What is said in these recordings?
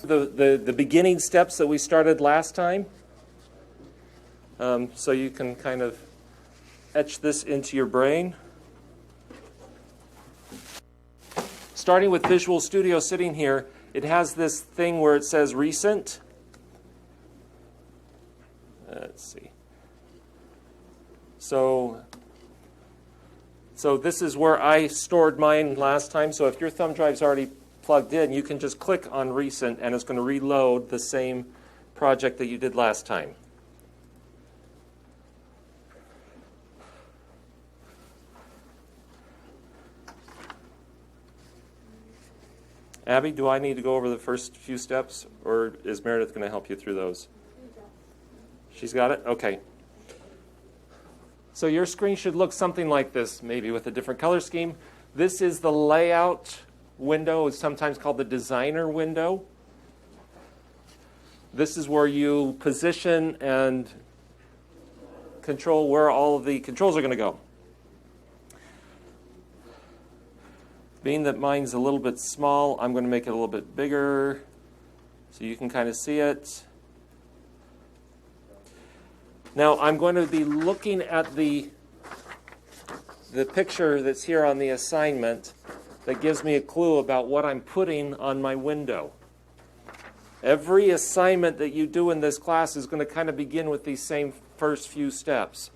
the beginning steps that we started last time. So you can kind of etch this into your brain. Starting with Visual Studio sitting here, it has this thing where it says recent. Let's see. So this is where I stored mine last time. So if your thumb drive's already plugged in, you can just click on recent and it's going to reload the same project that you did last time. Abby, do I need to go over the first few steps, or is Meredith going to help you through those? She's got it? Okay. So your screen should look something like this, maybe with a different color scheme. This is the layout window. It's sometimes called the designer window. This is where you position and control where all of the controls are going to go. Being that mine's a little bit small, I'm going to make it a little bit bigger so you can kind of see it. Now I'm going to be looking at the picture that's here on the assignment that gives me a clue about what I'm putting on my window. Every assignment that you do in this class is going to kind of begin with these same first few steps.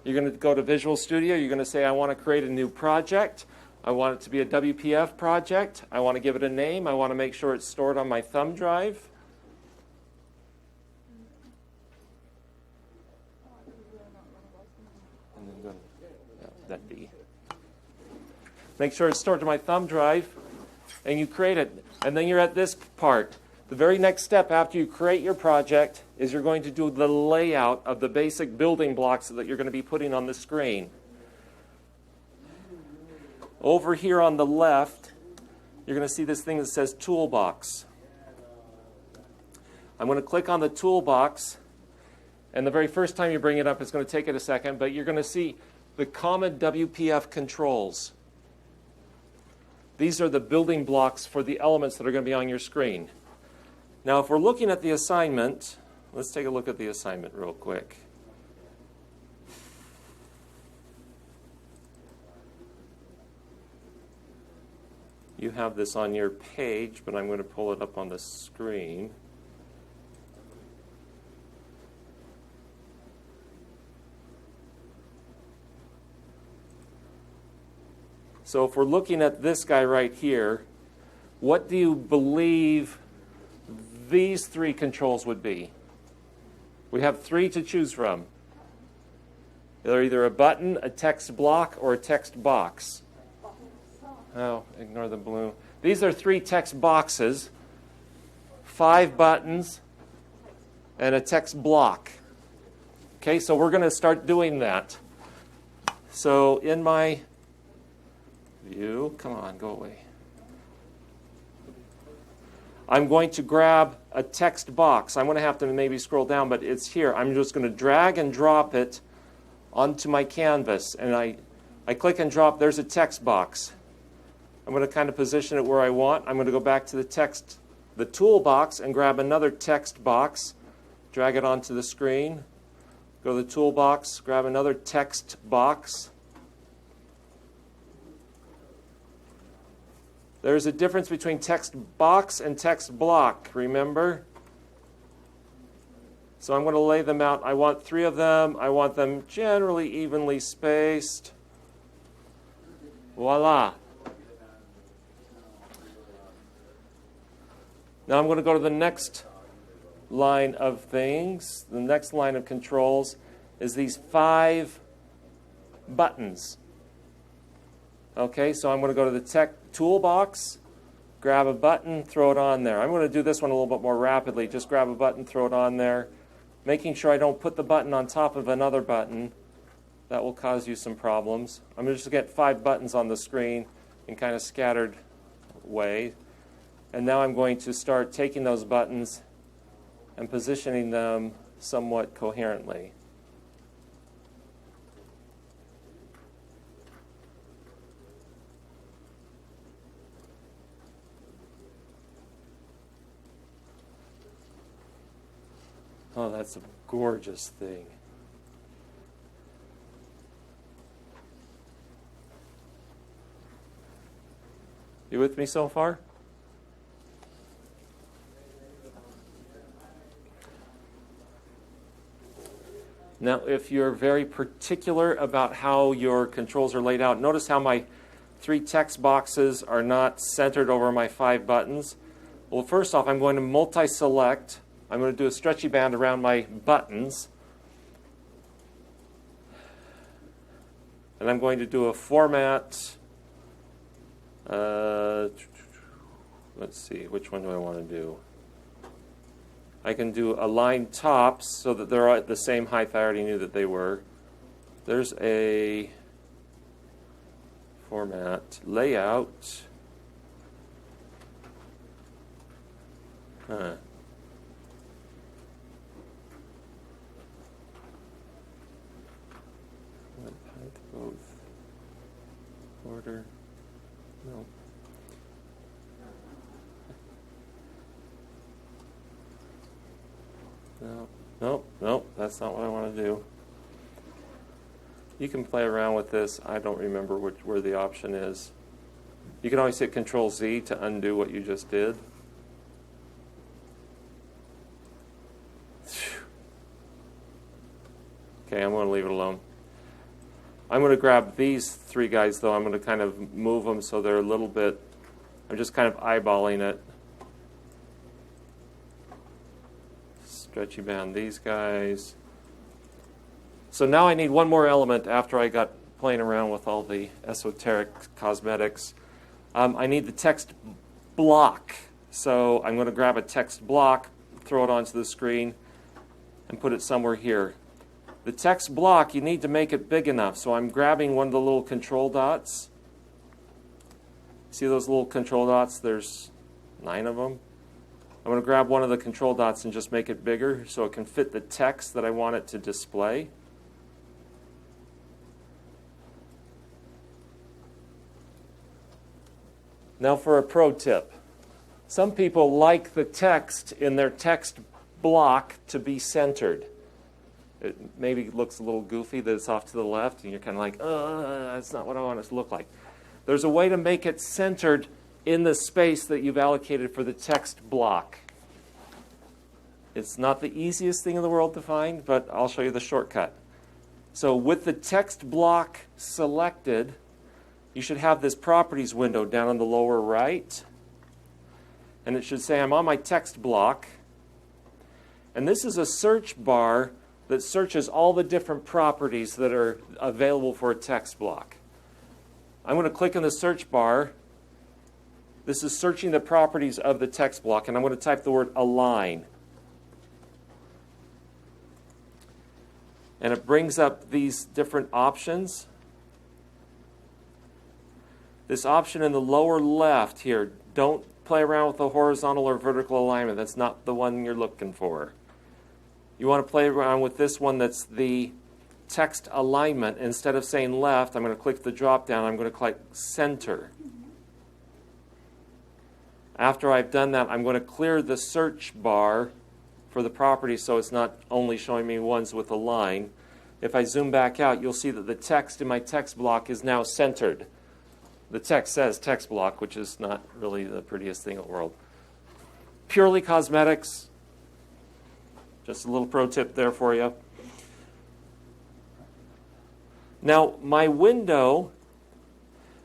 You're going to go to Visual Studio. You're going to say, I want to create a new project. I want it to be a WPF project. I want to give it a name. I want to make sure it's stored on my thumb drive. And then go to that D. Make sure it's stored to my thumb drive, and you create it. And then you're at this part. The very next step after you create your project is you're going to do the layout of the basic building blocks that you're going to be putting on the screen. Over here on the left, you're going to see this thing that says Toolbox. I'm going to click on the Toolbox, and the very first time you bring it up, it's going to take it a second, but you're going to see the common WPF controls. These are the building blocks for the elements that are going to be on your screen. Now, if we're looking at the assignment, let's take a look at the assignment real quick. You have this on your page, but I'm going to pull it up on the screen. So if we're looking at this guy right here, what do you believe these three controls would be? We have three to choose from. They're either a button, a text block, or a text box. Oh, ignore the blue. These are three text boxes, 5 buttons, and a text block. Okay, so we're going to start doing that. So in my view, come on, go away. I'm going to grab a text box. I'm going to have to maybe scroll down, but it's here. I'm just going to drag and drop it onto my canvas. And I click and drop. There's a text box. I'm going to kind of position it where I want. I'm going to go back to the toolbox and grab another text box, drag it onto the screen, go to the toolbox, grab another text box. There's a difference between text box and text block, remember? So I'm going to lay them out. I want 3 of them. I want them generally evenly spaced. Voila. Now I'm going to go to the next line of things. The next line of controls is these 5 buttons. Okay, so I'm going to go to the toolbox, grab a button, throw it on there. I'm going to do this one a little bit more rapidly. Just grab a button, throw it on there, making sure I don't put the button on top of another button. That will cause you some problems. I'm going to just get 5 buttons on the screen in kind of scattered way. And now I'm going to start taking those buttons and positioning them somewhat coherently. Oh, that's a gorgeous thing. You with me so far? Now, if you're very particular about how your controls are laid out, notice how my 3 text boxes are not centered over my 5 buttons. Well, first off, I'm going to multi-select. I'm going to do a stretchy band around my buttons. And I'm going to do a format. Let's see, which one do I want to do? I can do align tops so that they're at the same height I already knew that they were. There's a format, layout. Height both. Order. No. No, that's not what I want to do. You can play around with this. I don't remember where the option is. You can always hit Control-Z to undo what you just did. Okay, I'm going to leave it alone. I'm going to grab these 3 guys, though. I'm going to kind of move them so they're a little bit, I'm just kind of eyeballing it. Stretchy band these guys. So now I need one more element after I got playing around with all the esoteric cosmetics. I need the text block. So I'm going to grab a text block, throw it onto the screen, and put it somewhere here. The text block, you need to make it big enough. So I'm grabbing one of the little control dots. See those little control dots? There's 9 of them. I'm going to grab one of the control dots and just make it bigger so it can fit the text that I want it to display. Now for a pro tip. Some people like the text in their text block to be centered. It maybe looks a little goofy that it's off to the left and you're kind of like, that's not what I want it to look like. There's a way to make it centered in the space that you've allocated for the text block. It's not the easiest thing in the world to find, but I'll show you the shortcut. So with the text block selected, you should have this properties window down in the lower right. And it should say, I'm on my text block. And this is a search bar that searches all the different properties that are available for a text block. I'm going to click in the search bar. This is searching the properties of the text block, and I'm going to type the word align. And it brings up these different options. This option in the lower left here, don't play around with the horizontal or vertical alignment. That's not the one you're looking for. You want to play around with this one that's the text alignment. Instead of saying left, I'm going to click the drop down. I'm going to click center. After I've done that, I'm going to clear the search bar for the property so it's not only showing me ones with a line. If I zoom back out, you'll see that the text in my text block is now centered. The text says text block, which is not really the prettiest thing in the world. Purely cosmetics. Just a little pro tip there for you. Now, my window,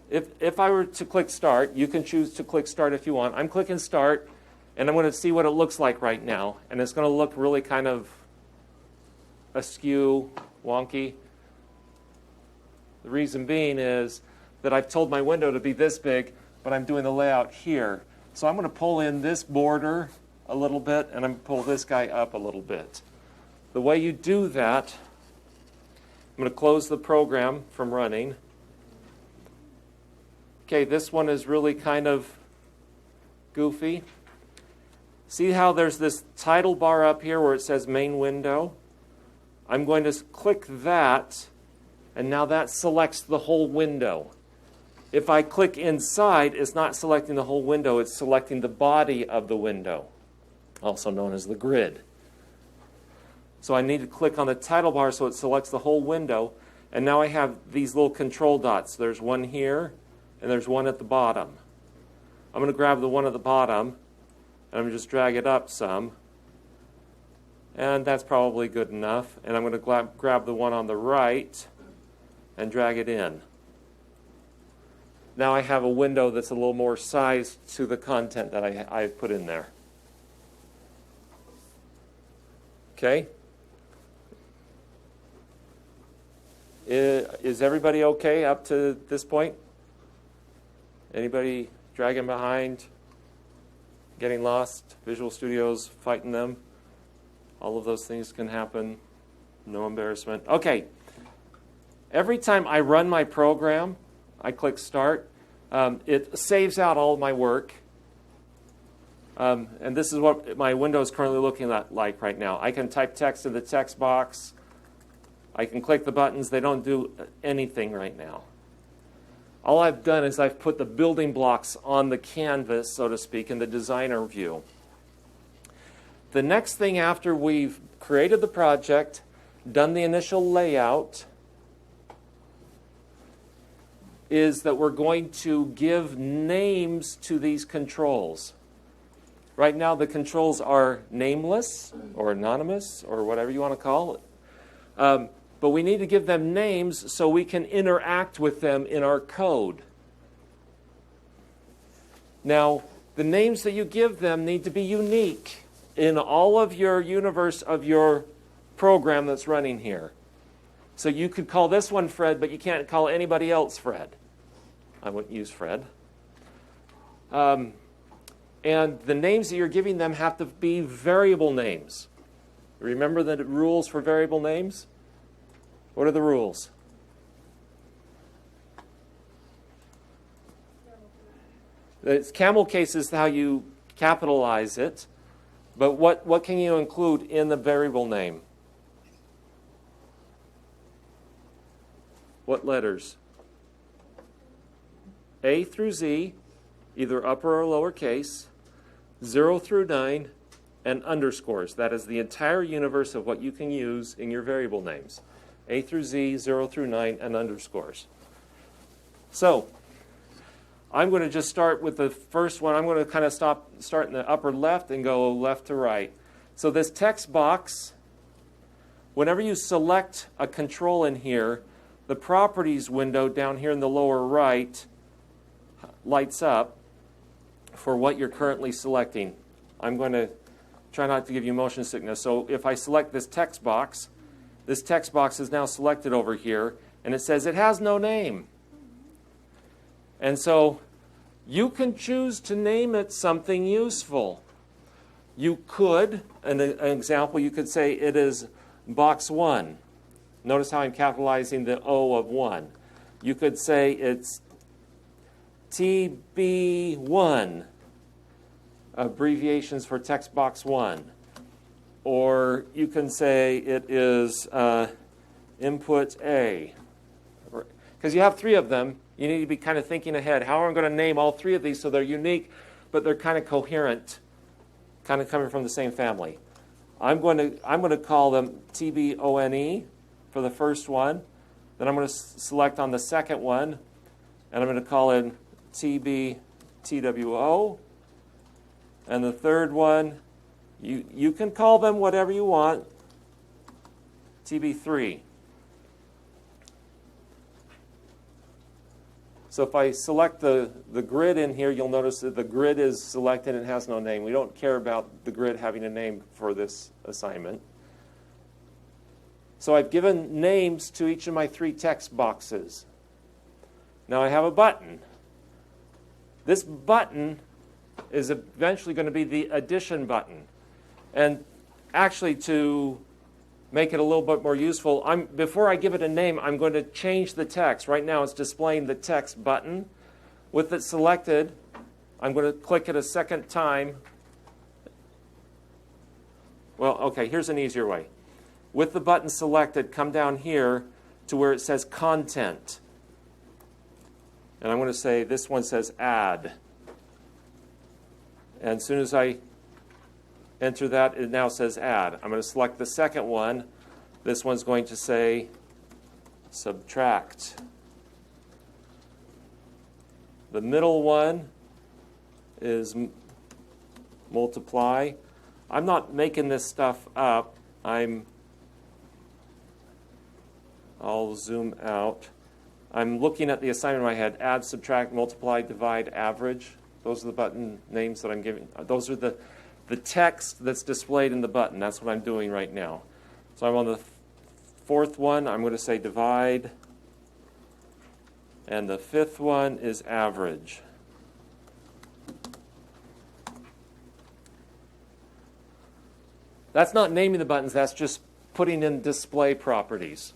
if I were to click Start, you can choose to click Start if you want. I'm clicking Start, and I'm going to see what it looks like right now. And it's going to look really kind of askew, wonky. The reason being is that I've told my window to be this big, but I'm doing the layout here. So I'm going to pull in this border a little bit, and I'm going to pull this guy up a little bit. The way you do that, I'm going to close the program from running. Okay, this one is really kind of goofy. See how there's this title bar up here where it says main window? I'm going to click that, and now that selects the whole window. If I click inside, it's not selecting the whole window, it's selecting the body of the window, also known as the grid. So I need to click on the title bar so it selects the whole window. And now I have these little control dots. There's one here, and there's one at the bottom. I'm going to grab the one at the bottom, and I'm going to just drag it up some. And that's probably good enough. And I'm going to grab the one on the right and drag it in. Now I have a window that's a little more sized to the content that I've put in there. Okay? Is everybody okay up to this point? Anybody dragging behind? Getting lost? Visual Studios fighting them? All of those things can happen. No embarrassment. Okay. Every time I run my program, I click Start. It saves out all of my work. And this is what my window is currently looking like right now. I can type text in the text box. I can click the buttons. They don't do anything right now. All I've done is I've put the building blocks on the canvas, so to speak, in the designer view. The next thing after we've created the project, done the initial layout, is that we're going to give names to these controls. Right now the controls are nameless or anonymous or whatever you want to call it. But we need to give them names so we can interact with them in our code. Now, the names that you give them need to be unique in all of your universe of your program that's running here. So you could call this one Fred, but you can't call anybody else Fred. I wouldn't use Fred. And the names that you're giving them have to be variable names. Remember the rules for variable names? What are the rules? It's camel case is how you capitalize it. But what can you include in the variable name? What letters? A through Z, either upper or lowercase, 0 through 9, and underscores. That is the entire universe of what you can use in your variable names. A through Z, 0 through 9, and underscores. So, I'm going to just start with the first one. I'm going to kind of start in the upper left and go left to right. So this text box, whenever you select a control in here, the properties window down here in the lower right lights up for what you're currently selecting. I'm going to try not to give you motion sickness. So if I select this text box is now selected over here, and it says it has no name. And so you can choose to name it something useful. You could, an example, you could say it is box 1. Notice how I'm capitalizing the O of 1. You could say it's TB1, abbreviations for text box 1. Or you can say it is input A. Because you have 3 of them, you need to be kind of thinking ahead. How am I going to name all 3 of these so they're unique, but they're kind of coherent, kind of coming from the same family? I'm going to call them TBONE for the first one. Then I'm going to select on the second one, and I'm going to call it TBTWO. And the third one, you can call them whatever you want, TB3. So if I select the grid in here, you'll notice that the grid is selected and has no name. We don't care about the grid having a name for this assignment. So I've given names to each of my 3 text boxes. Now I have a button. This button is eventually going to be the addition button. And actually, to make it a little bit more useful, before I give it a name, I'm going to change the text. Right now it's displaying the text button. With it selected, I'm going to click it a second time. Well, okay, here's an easier way. With the button selected, come down here to where it says Content. And I'm going to say, this one says Add. And as soon as I enter that, it now says add. I'm going to select the second one. This one's going to say subtract. The middle one is multiply. I'm not making this stuff up. I'll zoom out. I'm looking at the assignment in my head: add, subtract, multiply, divide, average. Those are the button names that I'm giving. Those are the text that's displayed in the button. That's what I'm doing right now. So I'm on the fourth one. I'm going to say divide. And the fifth one is average. That's not naming the buttons. That's just putting in display properties.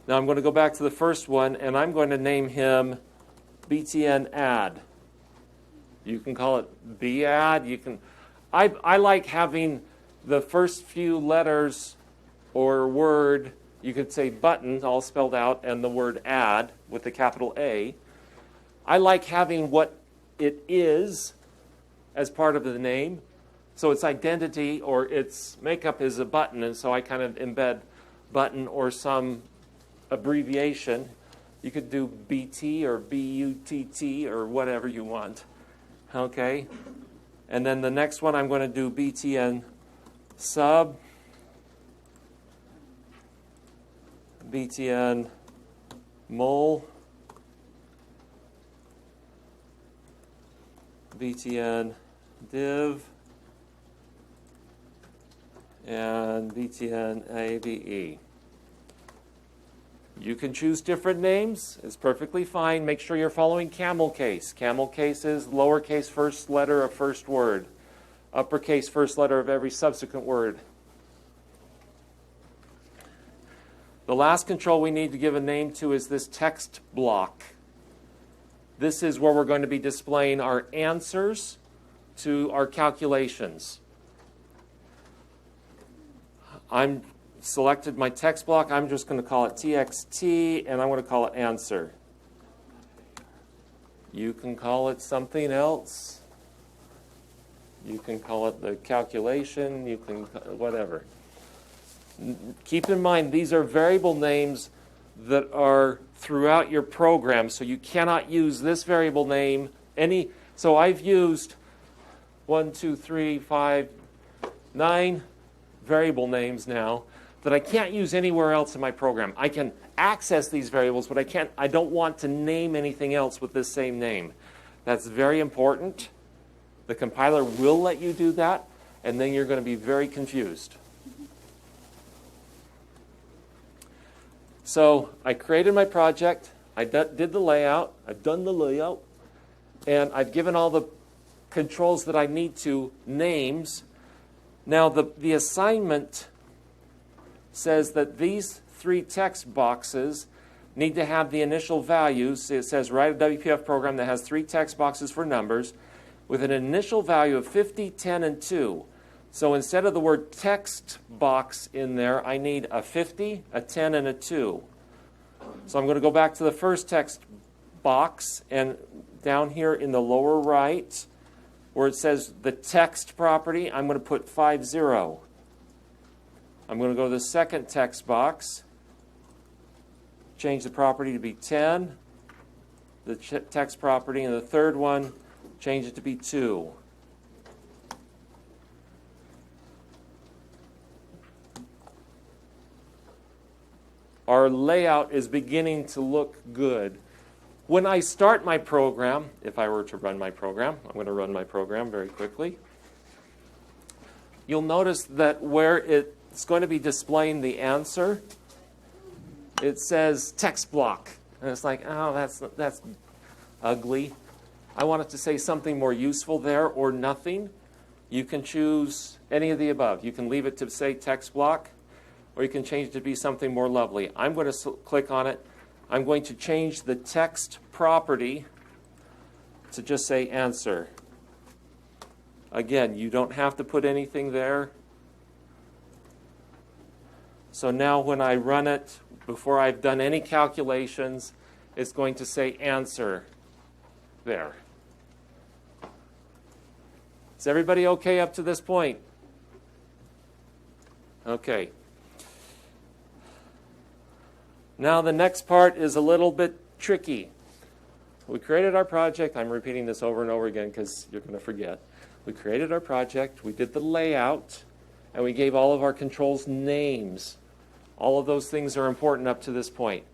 Now I'm going to go back to the first one, and I'm going to name him BTN add. You can call it BAdd. You can. I like having the first few letters or word. You could say button, all spelled out, and the word add with the capital A. I like having what it is as part of the name. So its identity or its makeup is a button, and so I kind of embed button or some abbreviation. You could do BT or BUTT or whatever you want. Okay? And then the next one I'm going to do BTN sub, BTN mul, BTN div, and BTN ABE. You can choose different names. It's perfectly fine. Make sure you're following camel case. Camel case is lowercase first letter of first word, uppercase first letter of every subsequent word. The last control we need to give a name to is this text block. This is where we're going to be displaying our answers to our calculations. I'm selected my text block. I'm just going to call it TXT, and I'm going to call it answer. You can call it something else. You can call it the calculation. You can, whatever. Keep in mind, these are variable names that are throughout your program, so you cannot use this variable name so I've used 9 variable names now that I can't use anywhere else in my program. I can access these variables, but I don't want to name anything else with this same name. That's very important. The compiler will let you do that, and then you're going to be very confused. So I created my project. I did the layout. I've done the layout. And I've given all the controls that I need to names. Now the assignment says that these 3 text boxes need to have the initial values. It says write a WPF program that has 3 text boxes for numbers with an initial value of 50, 10, and 2. So instead of the word text box in there, I need a 50, a 10, and a 2. So I'm going to go back to the first text box, and down here in the lower right, where it says the text property, I'm going to put 50. I'm going to go to the second text box, change the property to be 10, the text property, and the third one, change it to be 2. Our layout is beginning to look good. When I start my program, if I were to run my program, I'm going to run my program very quickly. You'll notice that where it's going to be displaying the answer, it says text block. And it's like, oh, that's ugly. I want it to say something more useful there or nothing. You can choose any of the above. You can leave it to say text block, or you can change it to be something more lovely. I'm going to click on it. I'm going to change the text property to just say answer. Again, you don't have to put anything there. So now when I run it, before I've done any calculations, it's going to say answer there. Is everybody okay up to this point? Okay. Now the next part is a little bit tricky. We created our project. I'm repeating this over and over again because you're going to forget. We created our project. We did the layout. And we gave all of our controls names. All of those things are important up to this point.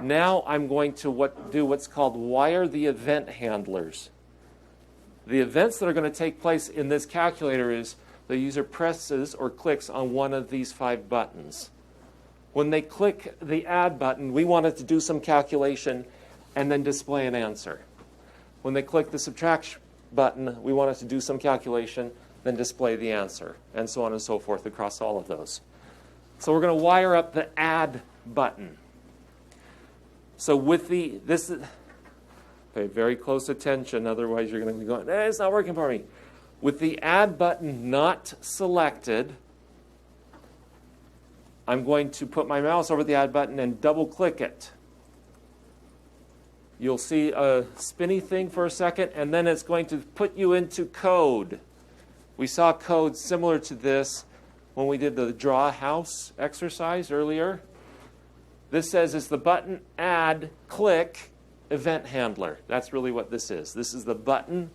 Now I'm going to do what's called wire the event handlers. The events that are going to take place in this calculator is the user presses or clicks on one of these 5 buttons. When they click the add button, we want it to do some calculation and then display an answer. When they click the subtract button, we want it to do some calculation, then display the answer, and so on and so forth across all of those. So we're going to wire up the add button. So with pay very close attention, otherwise you're going to be going, it's not working for me. With the add button not selected, I'm going to put my mouse over the add button and double click it. You'll see a spinny thing for a second, and then it's going to put you into code. We saw code similar to this when we did the draw a house exercise earlier. This says it's the button add click event handler. That's really what this is. This is the button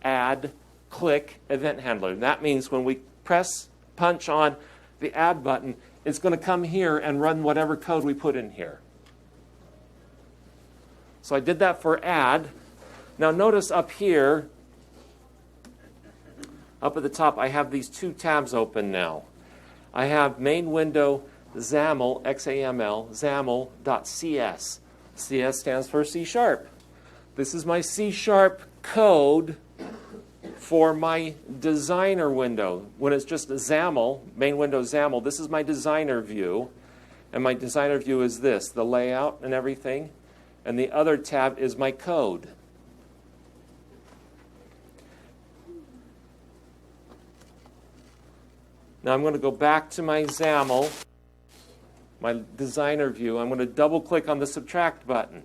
add click event handler. And that means when we press punch on the add button, it's going to come here and run whatever code we put in here. So I did that for add. Now notice up here, up at the top, I have these 2 tabs open now. I have main window XAML, XAML, XAML.cs. CS stands for C#. This is my C# code for my designer window. When it's just a XAML, main window XAML, this is my designer view. And my designer view is this, the layout and everything. And the other tab is my code. Now I'm going to go back to my XAML, my designer view. I'm going to double click on the subtract button.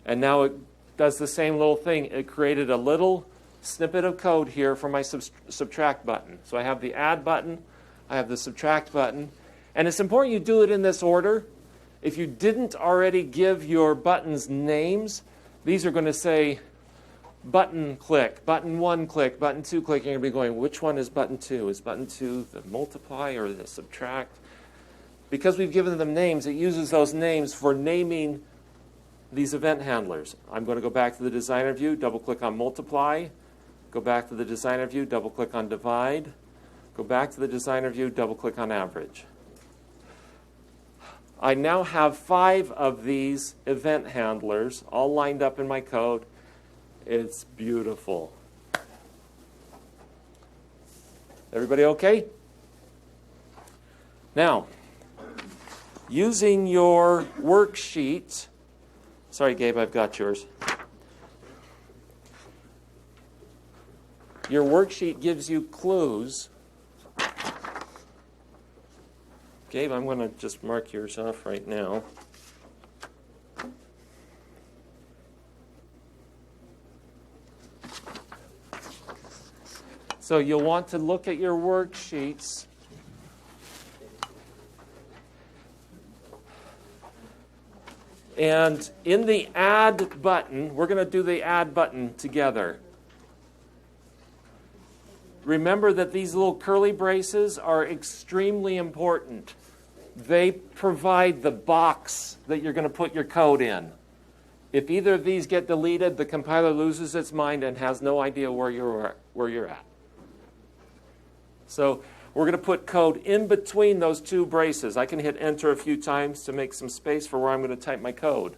And now it does the same little thing. It created a little snippet of code here for my subtract button. So I have the add button, I have the subtract button. And it's important you do it in this order. If you didn't already give your buttons names, these are going to say button click, button 1 click, button 2 click. You're going to be going, which one is button 2? Is button 2 the multiply or the subtract? Because we've given them names, it uses those names for naming these event handlers. I'm going to go back to the designer view, double click on multiply, go back to the designer view, double click on divide, go back to the designer view, double click on average. I now have 5 of these event handlers all lined up in my code. It's beautiful. Everybody okay? Now, using your worksheet, sorry Gabe, I've got yours. Your worksheet gives you clues. Gabe, I'm going to just mark yours off right now. So you'll want to look at your worksheets. And in the add button, we're going to do the add button together. Remember that these little curly braces are extremely important. They provide the box that you're going to put your code in. If either of these get deleted, the compiler loses its mind and has no idea where you're at. So we're going to put code in between those 2 braces. I can hit enter a few times to make some space for where I'm going to type my code.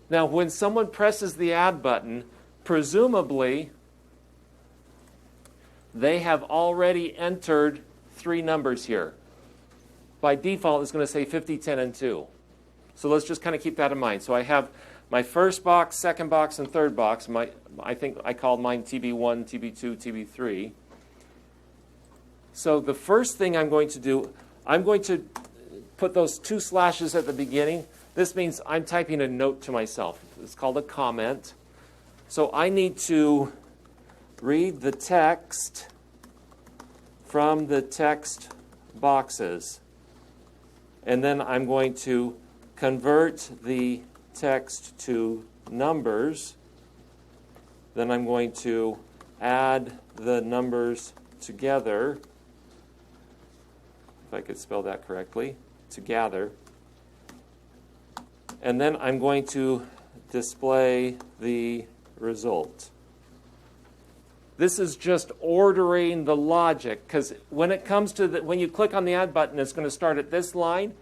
Now, when someone presses the add button, presumably they have already entered 3 numbers here. By default, it's going to say 50, 10, and 2. So let's just kind of keep that in mind. So I have my first box, second box, and third box. I think I called mine TB1, TB2, TB3. So the first thing I'm going to do, I'm going to put those 2 slashes at the beginning. This means I'm typing a note to myself. It's called a comment. So I need to read the text from the text boxes. And then I'm going to convert the text to numbers. Then I'm going to add the numbers together, if I could spell that correctly, together. And then I'm going to display the result. This is just ordering the logic, because when it comes to when you click on the add button, it's going to start at this line,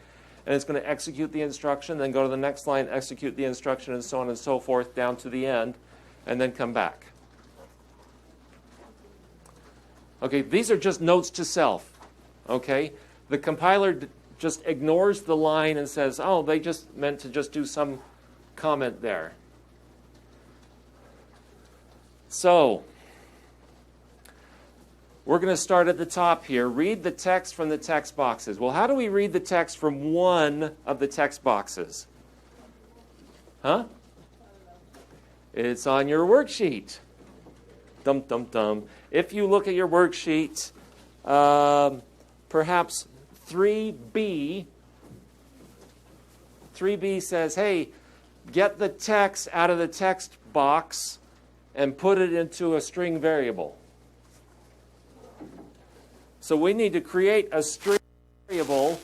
and it's going to execute the instruction, then go to the next line, execute the instruction, and so on and so forth down to the end, and then come back. Okay, these are just notes to self. Okay, the compiler just ignores the line and says, oh, they just meant to just do some comment there. So we're going to start at the top here. Read the text from the text boxes. Well, how do we read the text from one of the text boxes? Huh? It's on your worksheet. Dum, dum, dum. If you look at your worksheet, perhaps 3B says, hey, get the text out of the text box and put it into a string variable. So we need to create a string variable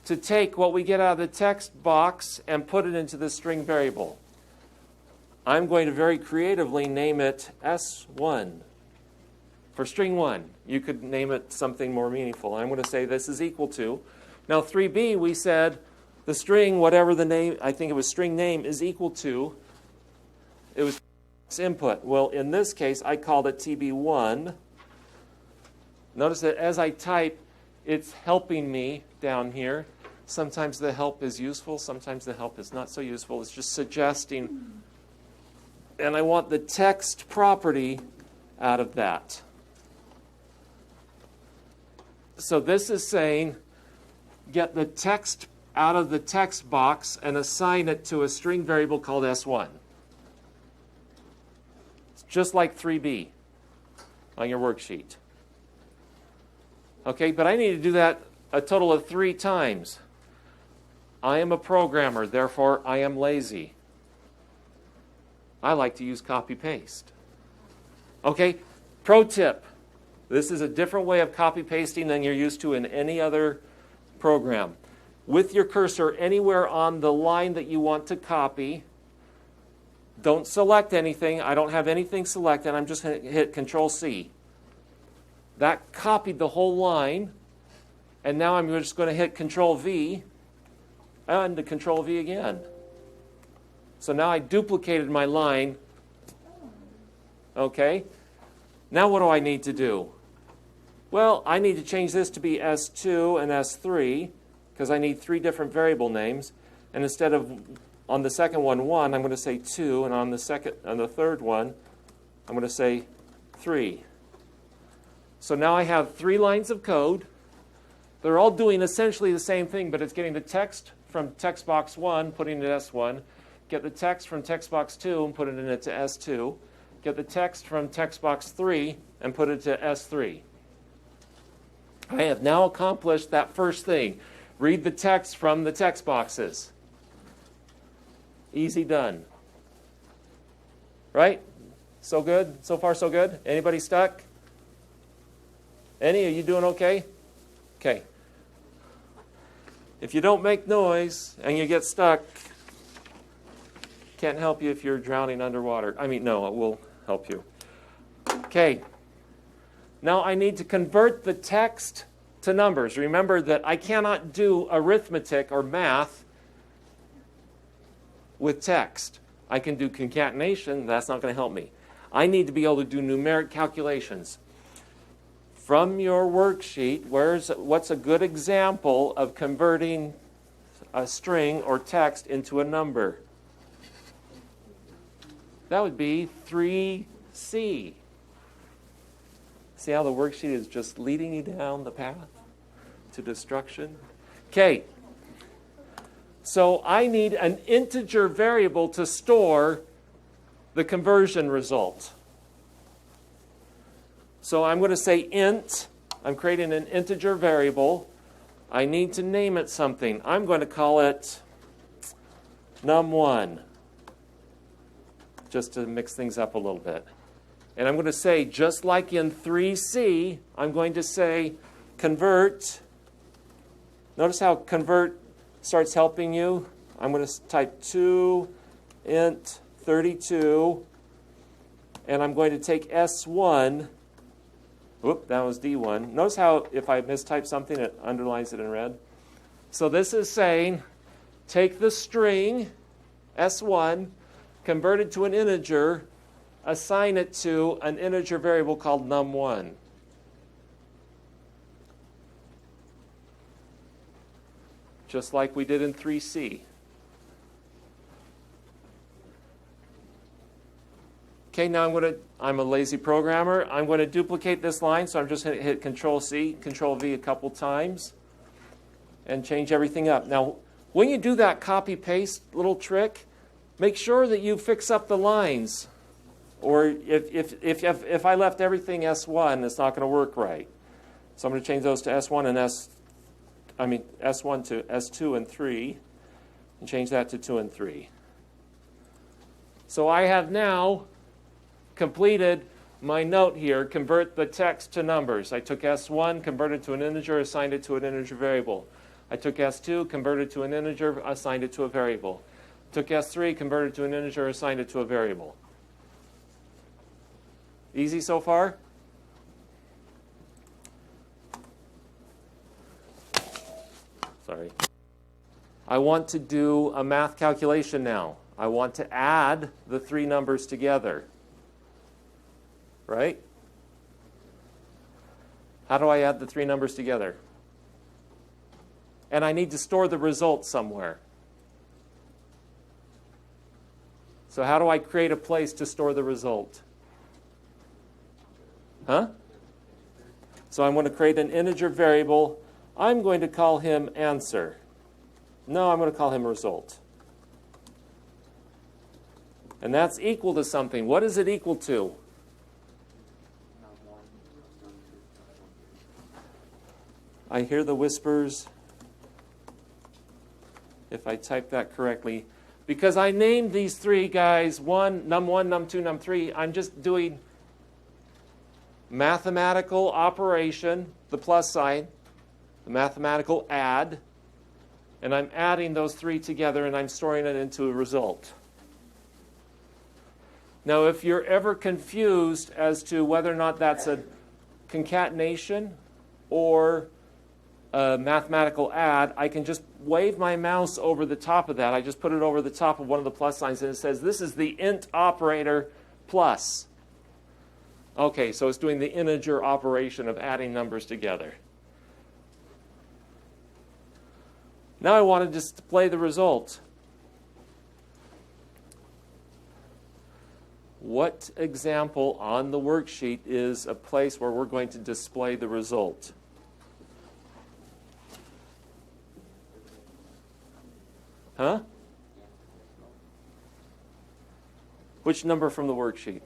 to take what we get out of the text box and put it into the string variable. I'm going to very creatively name it S1 for string 1. You could name it something more meaningful. I'm going to say this is equal to. Now 3B, we said the string, whatever the name, I think it was string name, is equal to. It was input. Well, in this case, I called it TB1. Notice that as I type, it's helping me down here. Sometimes the help is useful. Sometimes the help is not so useful. It's just suggesting. And I want the text property out of that. So this is saying, get the text out of the text box and assign it to a string variable called S1. It's just like 3B on your worksheet. Okay, but I need to do that a total of 3 times. I am a programmer, therefore I am lazy. I like to use copy-paste. Okay, pro tip. This is a different way of copy-pasting than you're used to in any other program. With your cursor anywhere on the line that you want to copy, don't select anything. I don't have anything selected. I'm just going to hit Control-C. That copied the whole line, and now I'm just going to hit Control-V and Control-V again. So now I duplicated my line. Okay. Now what do I need to do? Well, I need to change this to be S2 and S3 because I need 3 different variable names. And instead of on the second one 1, I'm going to say 2, and on the third one, I'm going to say 3. So now I have 3 lines of code. They're all doing essentially the same thing, but it's getting the text from text box 1, putting it in S1. Get the text from text box 2 and put it into S2. Get the text from text box 3 and put it to S3. I have now accomplished that first thing. Read the text from the text boxes. Easy done. Right? So good? So far so good? Anybody stuck? Any? Are you doing okay? Okay. If you don't make noise and you get stuck, can't help you if you're drowning underwater. I mean, no, it will help you. Okay. Now I need to convert the text to numbers. Remember that I cannot do arithmetic or math with text. I can do concatenation. That's not going to help me. I need to be able to do numeric calculations. From your worksheet, what's a good example of converting a string or text into a number? That would be 3C. See how the worksheet is just leading you down the path to destruction? Okay. So I need an integer variable to store the conversion result. So I'm going to say int. I'm creating an integer variable. I need to name it something. I'm going to call it num1, just to mix things up a little bit. And I'm going to say, just like in 3C, I'm going to say convert. Notice how convert starts helping you. I'm going to type 2 int 32, and I'm going to take S1. Whoop, that was D1. Notice how if I mistype something, it underlines it in red. So this is saying, take the string, S1, convert it to an integer, assign it to an integer variable called num1. Just like we did in 3C. Okay, now I'm a lazy programmer. I'm going to duplicate this line, so I'm just going to hit Control-C, Control-V a couple times, and change everything up. Now, when you do that copy-paste little trick, make sure that you fix up the lines. Or if I left everything S1, it's not going to work right. So I'm going to change those to S1 and S1 to S2 and 3, and change that to 2 and 3. So I have now completed my note here, convert the text to numbers. I took S1, converted to an integer, assigned it to an integer variable. I took S2, converted to an integer, assigned it to a variable. Took S3, converted to an integer, assigned it to a variable. Easy so far? Sorry. I want to do a math calculation now. I want to add the three numbers together. Right? How do I add the three numbers together? And I need to store the result somewhere. So how do I create a place to store the result? Huh? So I'm going to create an integer variable. I'm going to call him answer. No, I'm going to call him result. And that's equal to something. What is it equal to? I hear the whispers, if I type that correctly. Because I named these three guys, num1, num2, num3, I'm just doing mathematical operation, the plus sign, the mathematical add, and I'm adding those three together and I'm storing it into a result. Now, if you're ever confused as to whether or not that's a concatenation or a mathematical add, I can just wave my mouse over the top of that. I just put it over the top of one of the plus signs, and it says, this is the int operator plus. Okay, so it's doing the integer operation of adding numbers together. Now I want to display the result. What example on the worksheet is a place where we're going to display the result? Huh? Which number from the worksheet?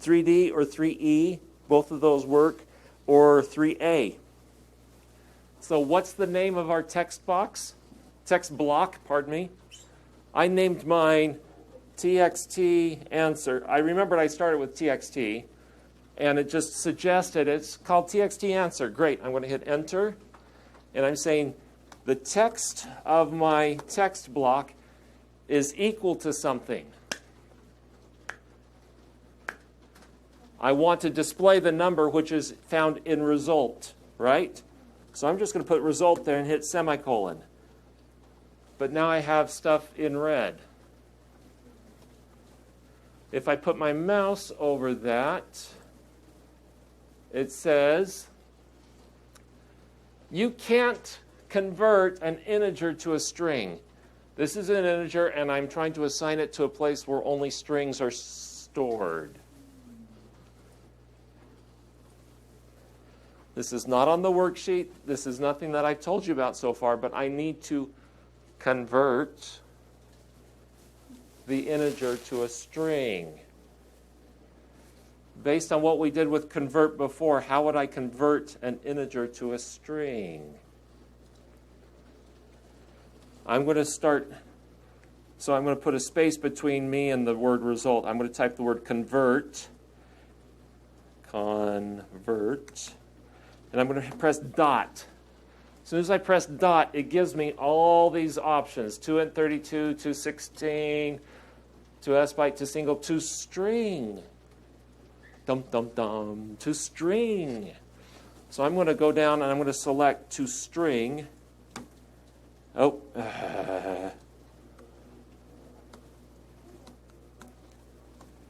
3D or 3E, both of those work, or 3A. So what's the name of our text box? Text block, pardon me. I named mine TXT answer. I remembered I started with TXT, and it just suggested it's called TXT answer. Great, I'm going to hit enter, and I'm saying the text of my text block is equal to something. I want to display the number which is found in result, right? So I'm just going to put result there and hit semicolon. But now I have stuff in red. If I put my mouse over that, it says, you can't convert an integer to a string. This is an integer, and I'm trying to assign it to a place where only strings are stored. This is not on the worksheet. This is nothing that I've told you about so far, but I need to convert the integer to a string. Based on what we did with convert before, how would I convert an integer to a string? I'm going to start, so I'm going to put a space between me and the word result. I'm going to type the word convert, and I'm going to press dot. As soon as I press dot, it gives me all these options: 2int32, 216, to sbyte, to single, to string. To string. So I'm going to go down and I'm going to select to string.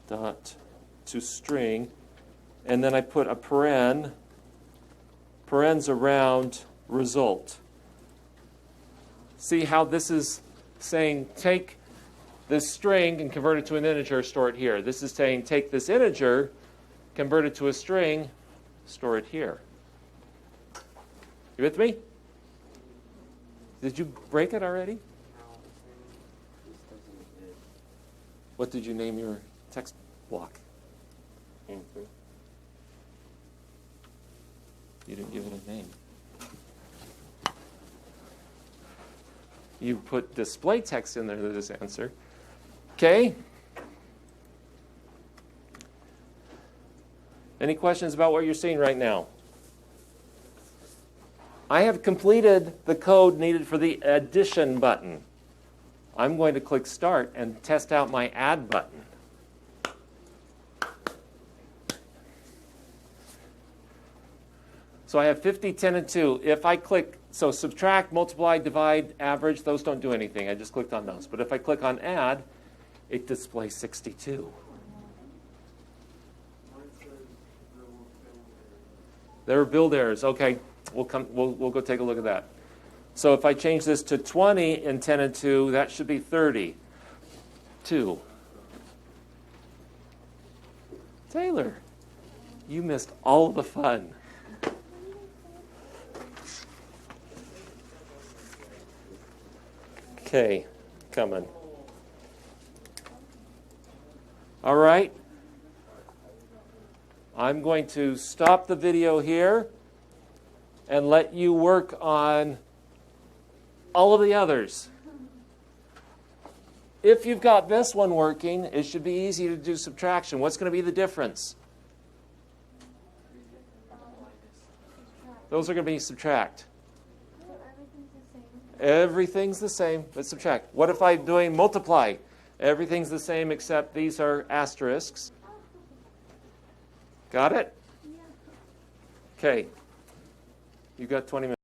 Dot to string. And then I put a parens around result. See how this is saying take this string and convert it to an integer, store it here. This is saying take this integer, convert it to a string, store it here. You with me? Did you break it already? What did you name your text block? Answer. You didn't give it a name. You put display text in there to this answer. Okay. Any questions about what you're seeing right now? I have completed the code needed for the addition button. I'm going to click Start and test out my Add button. So I have 50, 10, and 2. If I click, so subtract, multiply, divide, average, those don't do anything. I just clicked on those. But if I click on Add, it displays 62. There are build errors. Okay, we'll go take a look at that. So if I change this to 20 in 10 and 2, that should be 30. 2. Taylor, you missed all the fun. Okay, coming. All right. I'm going to stop the video here and let you work on all of the others. If you've got this one working, it should be easy to do subtraction. What's going to be the difference? Those are going to be subtract. Everything's the same, but subtract. What if I'm doing multiply? Everything's the same except these are asterisks. Got it? Okay. You've got 20 minutes.